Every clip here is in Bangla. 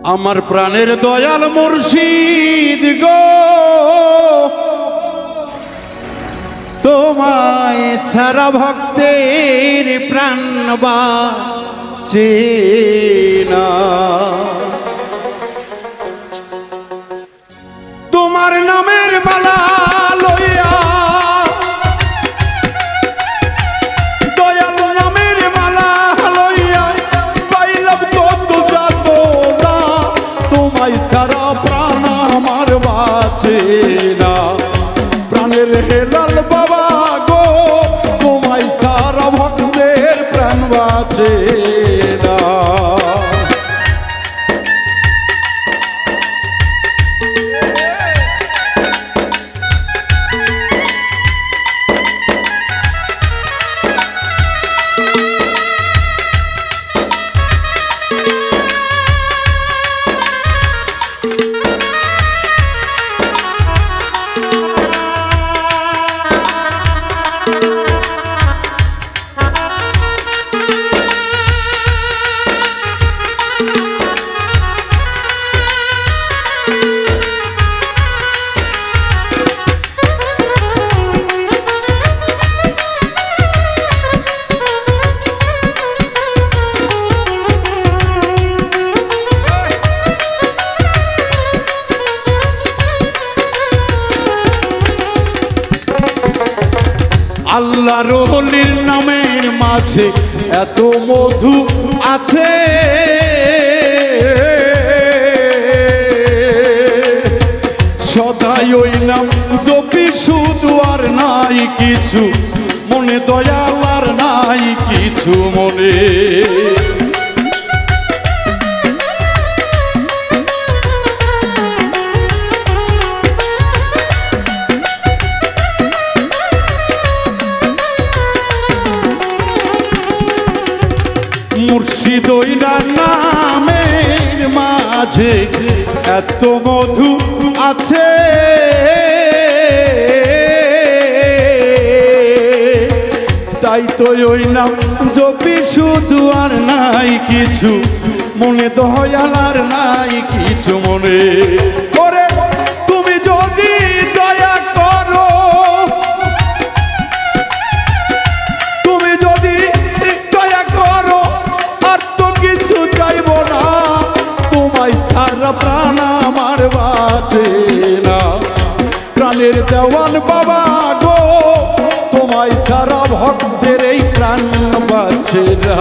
আমার প্রাণের দয়াল মুর্শিদ গো, তোমায় ছাড়া ভক্তের প্রাণ বাঁচে না। তোমার নামের মালা লইয়া, দয়াল নামের মালা লইয়া পাইলাম কত যাত না, তোমায় ছাড়া প্রাণ আমার বাঁচে না। প্রাণের হেলাল বাবা গো, তোমায় ছাড়া ভক্তের প্রাণ বাঁচে না। আল্লাহ রলির নামের মাঝে এত মধু আছে, সদাই ওই নাম জপি শুধু, আর নাই কিছু মনে, দয়াল আর নাই কিছু মনে। মুর্শিদ ওই নামের মাঝে এত মধু আছে, তাই তো ওই নাম জপি শুধু, আর নাই কিছু মনে, দয়াল আর নাই কিছু মনে। ওরে তুমি যদি দয়া করো, তুমি যদি দয়া করো, আর তো কিছু চাইব না, তোমায় সারা প্রাণ আমার বাঁচে না। প্রাণের দেওয়ান বাবা গো, তোমায় সারা ভক্তের এই প্রাণ বাঁচে না।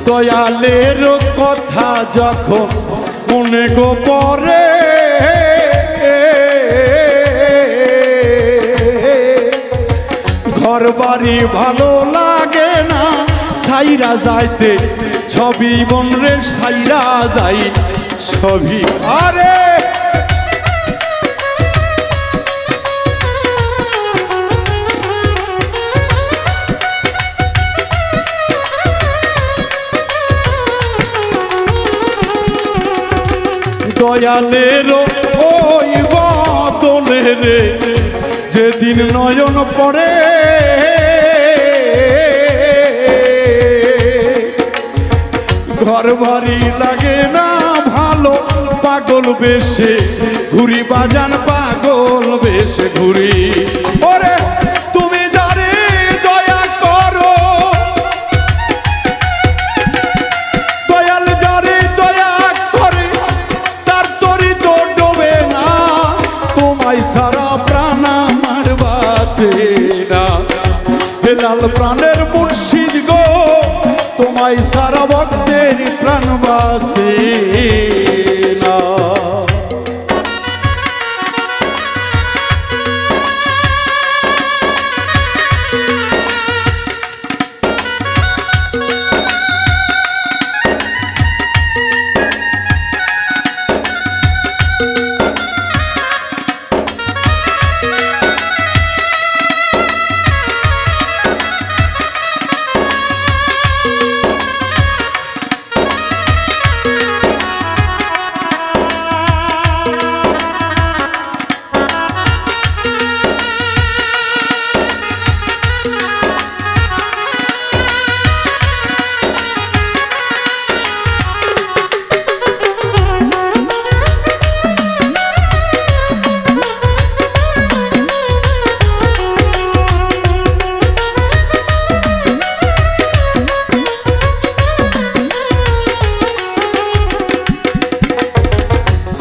দয়ালের কথা যখন মনে গো পড়ে, ঘর বাড়ি ভালো লাগে না, সাইরা যাইতে ছবি মন রে, সাইরা যাই ছবি। আরে দয়ালের ওই বদলে রে, যেদিন নয়ন পড়ে, ঘর বাড়ি লাগে না ভালো, পাগল বেশে ঘুরি বাজান, পাগল বেশে ঘুরি। ওরে তুমি যারে দয়া করো, দয়াল যারে দয়া করে, তার তরি তো ডোবে না, তোমায় সারা প্রাণ আমার বাঁচে না। হেলাল হেলাল প্রাণের মুর্শিদ গো, তোমায় সারা ভক্তের প্রাণ বাসে না।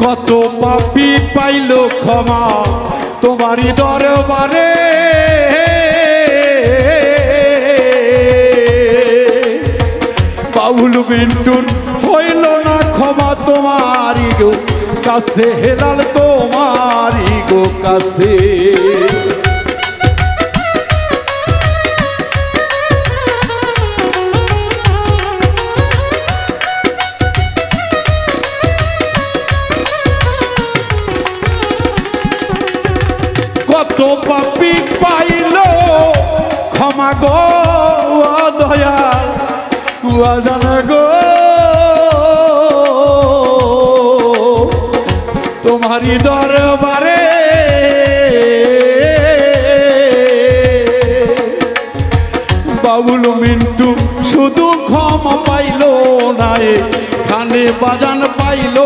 কত পাপী পাইল ক্ষমা তোমারই দরবারে, বাউল বিন্টুর হইল না ক্ষমা তোমারই গো কাছে, হেলাল তোমারই গো কাছে। কত পাপী পাইল ক্ষমা গো দয়াল জানা গো, তোমারই দরবারে বাবুল মিন্টু শুধু ক্ষমা পাইল না, খানে বাজান পাইল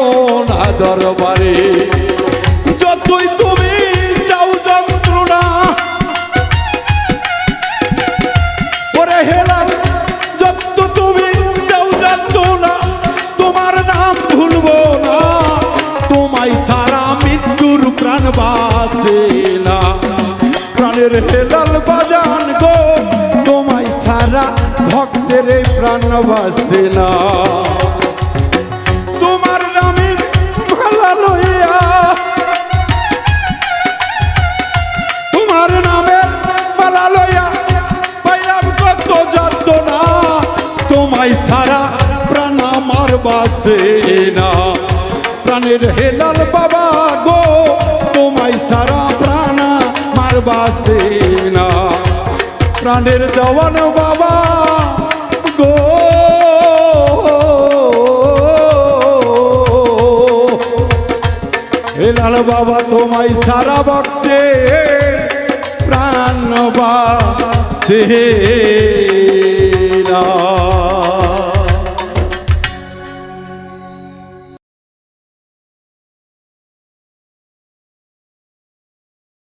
না দরবারে। যতই তুমি দাও যন্ত্রণা ওরে হেলাল, যত তুমি দাও যন্ত্রণা তোমার নাম ভুলবো না, তোমায় সারা মৃত্যুর প্রাণ বাসে না। প্রাণের হেলাল বাজান গো, তোমায় সারা ভক্তের প্রাণ বাসে না। তোমার নামের মালা লইয়া, তোমার নামের মালা লইয়া পাইলাম কত যাতনা, তোমায় সারা প্রাণ আমার বাসে না। প্রাণের হেলাল বাবা গো, তোমায় সারা প্রাণ আমার বাসে না। প্রাণের দেওয়ান বাবা গো, হেলাল বাবা তোমায় সারা ভক্তে প্রাণ বাসে